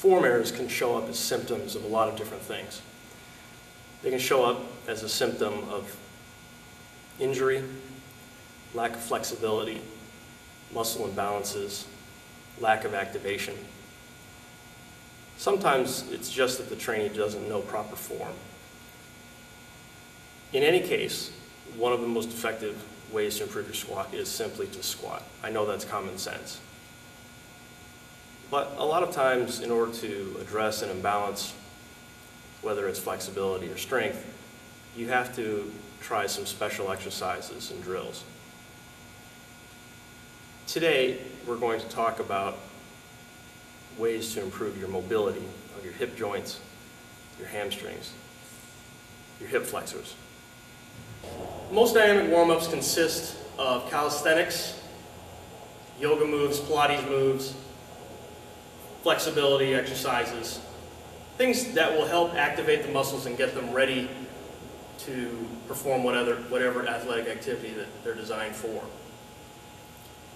form errors can show up as symptoms of a lot of different things. They can show up as a symptom of injury, lack of flexibility, muscle imbalances, lack of activation. Sometimes it's just that the trainee doesn't know proper form. In any case, one of the most effective ways to improve your squat is simply to squat. I know that's common sense. But a lot of times, in order to address an imbalance, whether it's flexibility or strength, you have to try some special exercises and drills. Today, we're going to talk about ways to improve your mobility of your hip joints, your hamstrings, your hip flexors. Most dynamic warm-ups consist of calisthenics, yoga moves, Pilates moves, flexibility exercises, things that will help activate the muscles and get them ready to perform whatever athletic activity that they're designed for.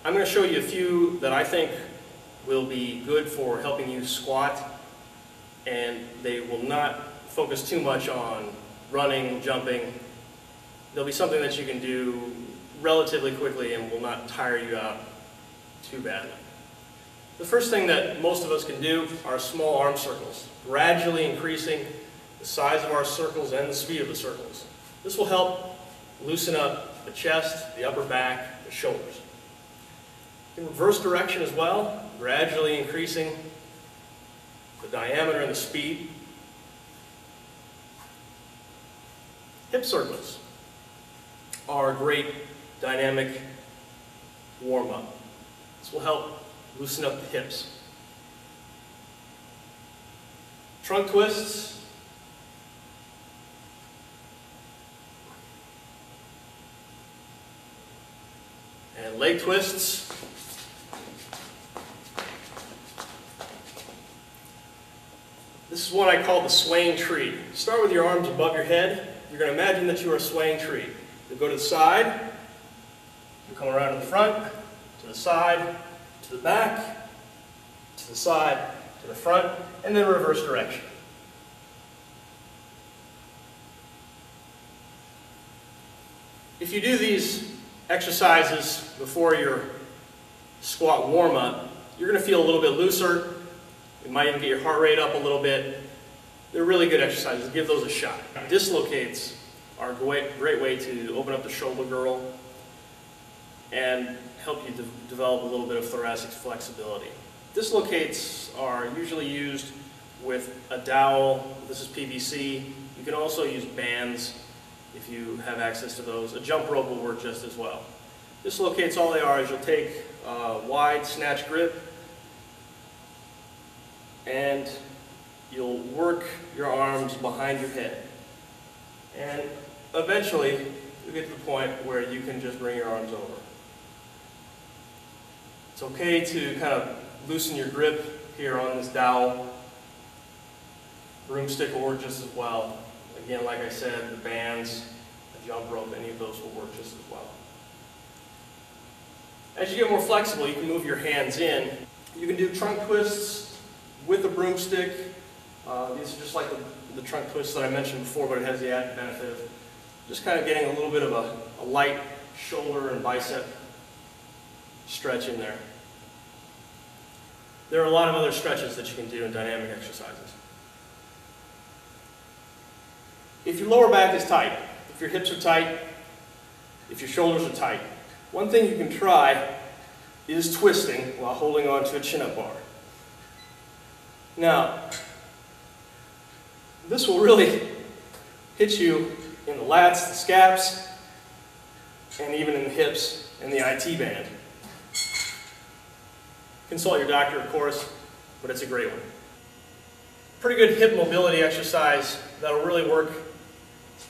I'm going to show you a few that I think will be good for helping you squat, and they will not focus too much on running, jumping. They'll be something that you can do relatively quickly and will not tire you out too badly. The first thing that most of us can do are small arm circles, gradually increasing the size of our circles and the speed of the circles. This will help loosen up the chest, the upper back, the shoulders. In reverse direction as well, gradually increasing the diameter and the speed. Hip circles are a great dynamic warm-up. This will help loosen up the hips. Trunk twists. And leg twists. This is what I call the swaying tree. Start with your arms above your head. You're going to imagine that you are a swaying tree. You'll go to the side, you'll come around to the front, to the side, to the back, to the side, to the front, and then reverse direction. If you do these exercises before your squat warm-up, you're going to feel a little bit looser. You might even get your heart rate up a little bit. They're really good exercises. Give those a shot. Dislocates are a great way to open up the shoulder girdle and help you develop a little bit of thoracic flexibility. Dislocates are usually used with a dowel. This is PVC. You can also use bands if you have access to those. A jump rope will work just as well. Dislocates, all they are is you'll take a wide snatch grip and you'll work your arms behind your head. And eventually, you'll get to the point where you can just bring your arms over. It's okay to kind of loosen your grip here on this dowel. Broomstick will work just as well. Again, like I said, the bands, the jump rope, any of those will work just as well. As you get more flexible, you can move your hands in. You can do trunk twists with a broomstick. These are just like the trunk twists that I mentioned before, but it has the added benefit of just kind of getting a little bit of a light shoulder and bicep stretch in there. There are a lot of other stretches that you can do in dynamic exercises. If your lower back is tight, if your hips are tight, if your shoulders are tight, one thing you can try is twisting while holding on to a chin-up bar. Now, this will really hit you in the lats, the scaps, and even in the hips and the IT band. Consult your doctor, of course, but it's a great one. Pretty good hip mobility exercise that will really work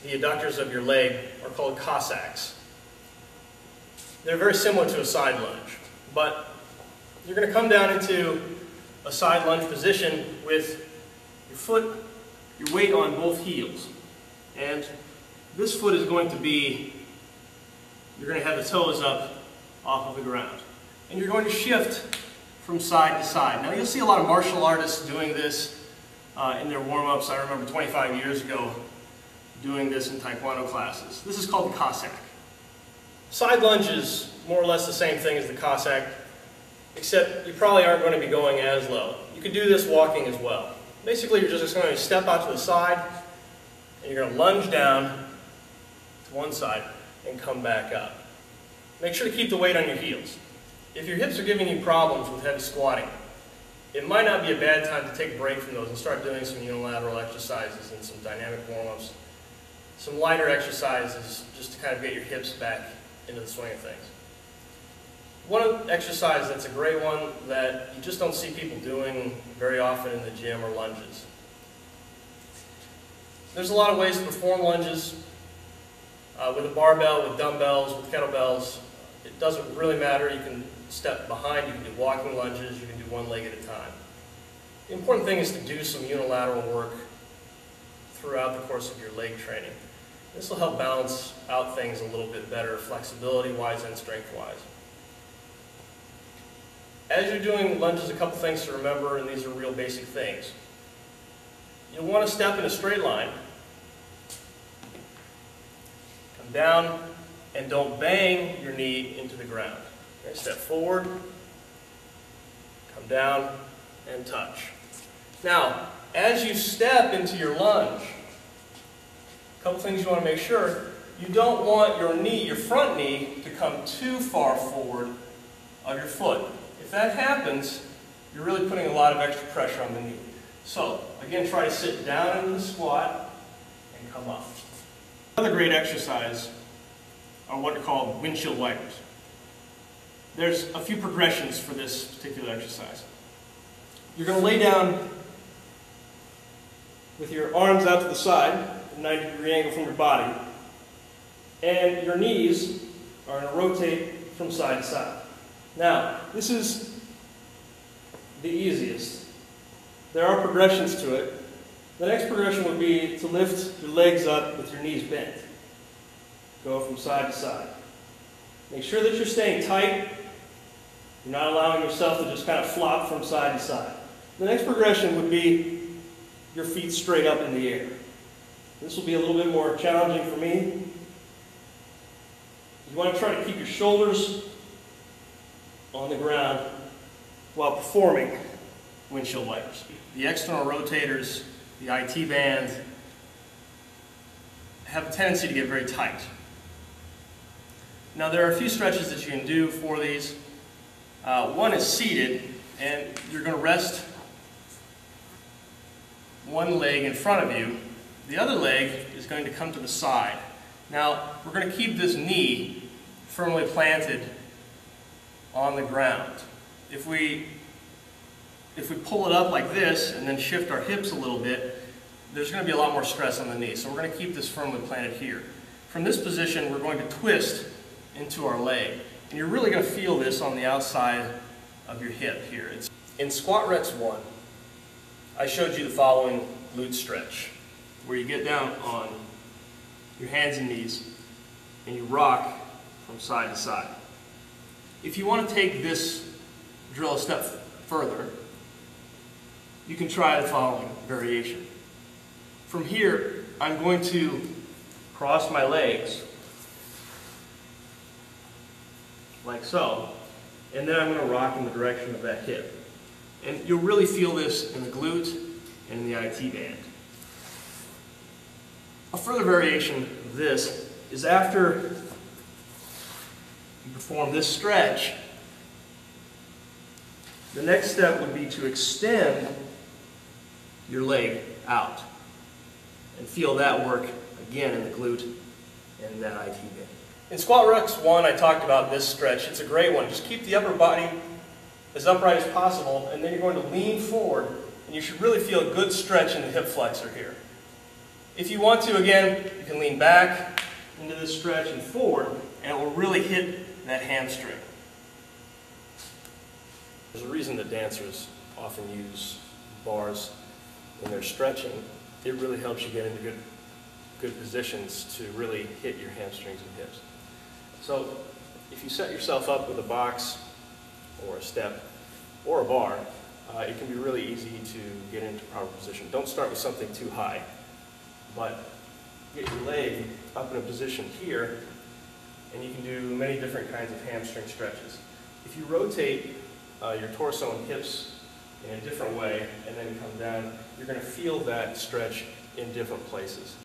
the adductors of your leg are called Cossacks. They're very similar to a side lunge, but you're going to come down into a side lunge position with your foot, your weight on both heels. And this foot is going to be, you're going to have the toes up off of the ground. And you're going to shift from side to side. Now you'll see a lot of martial artists doing this in their warm-ups. I remember 25 years ago doing this in Taekwondo classes. This is called the Cossack. Side lunge is more or less the same thing as the Cossack, except you probably aren't going to be going as low. You could do this walking as well. Basically, you're just going to step out to the side, and you're going to lunge down to one side and come back up. Make sure to keep the weight on your heels. If your hips are giving you problems with heavy squatting, it might not be a bad time to take a break from those and start doing some unilateral exercises and some dynamic warm-ups, some lighter exercises just to kind of get your hips back into the swing of things. One exercise that's a great one that you just don't see people doing very often in the gym are lunges. There's a lot of ways to perform lunges with a barbell, with dumbbells, with kettlebells. It doesn't really matter. You can step behind, you can do walking lunges, you can do one leg at a time. The important thing is to do some unilateral work throughout the course of your leg training. This will help balance out things a little bit better, flexibility-wise and strength-wise. As you're doing lunges, a couple things to remember, and these are real basic things. You'll want to step in a straight line, come down, and don't bang your knee into the ground. Okay, step forward, come down, and touch. Now, as you step into your lunge, a couple things you want to make sure. You don't want your knee, your front knee, to come too far forward of your foot. If that happens, you're really putting a lot of extra pressure on the knee. So, again, try to sit down into the squat and come up. Another great exercise are what are called windshield wipers. There's a few progressions for this particular exercise. You're going to lay down with your arms out to the side, at a 90-degree angle from your body, and your knees are going to rotate from side to side. Now, this is the easiest. There are progressions to it. The next progression would be to lift your legs up with your knees bent. Go from side to side. Make sure that you're staying tight. You're not allowing yourself to just kind of flop from side to side. The next progression would be your feet straight up in the air. This will be a little bit more challenging for me. You want to try to keep your shoulders on the ground while performing windshield wipers. The external rotators, the IT band, have a tendency to get very tight. Now there are a few stretches that you can do for these. One is seated, and you're going to rest one leg in front of you. The other leg is going to come to the side. Now we're going to keep this knee firmly planted on the ground. If we pull it up like this and then shift our hips a little bit, there's going to be a lot more stress on the knee. So we're going to keep this firmly planted here. From this position, we're going to twist into our leg. And you're really going to feel this on the outside of your hip here. In Squat Rex 1, I showed you the following glute stretch, where you get down on your hands and knees and you rock from side to side. If you want to take this drill a step further, you can try the following variation. From here, I'm going to cross my legs like so, and then I'm going to rock in the direction of that hip. And you'll really feel this in the glute and in the IT band. A further variation of this is after you perform this stretch, the next step would be to extend your leg out and feel that work again in the glute and in that IT band. In Squat Rex 1, I talked about this stretch. It's a great one. Just keep the upper body as upright as possible, and then you're going to lean forward, and you should really feel a good stretch in the hip flexor here. If you want to, again, you can lean back into this stretch and forward, and it will really hit that hamstring. There's a reason that dancers often use bars in their stretching. It really helps you get into good positions to really hit your hamstrings and hips. So if you set yourself up with a box or a step, or a bar, it can be really easy to get into proper position. Don't start with something too high, but get your leg up in a position here, and you can do many different kinds of hamstring stretches. If you rotate your torso and hips in a different way and then come down, you're going to feel that stretch in different places.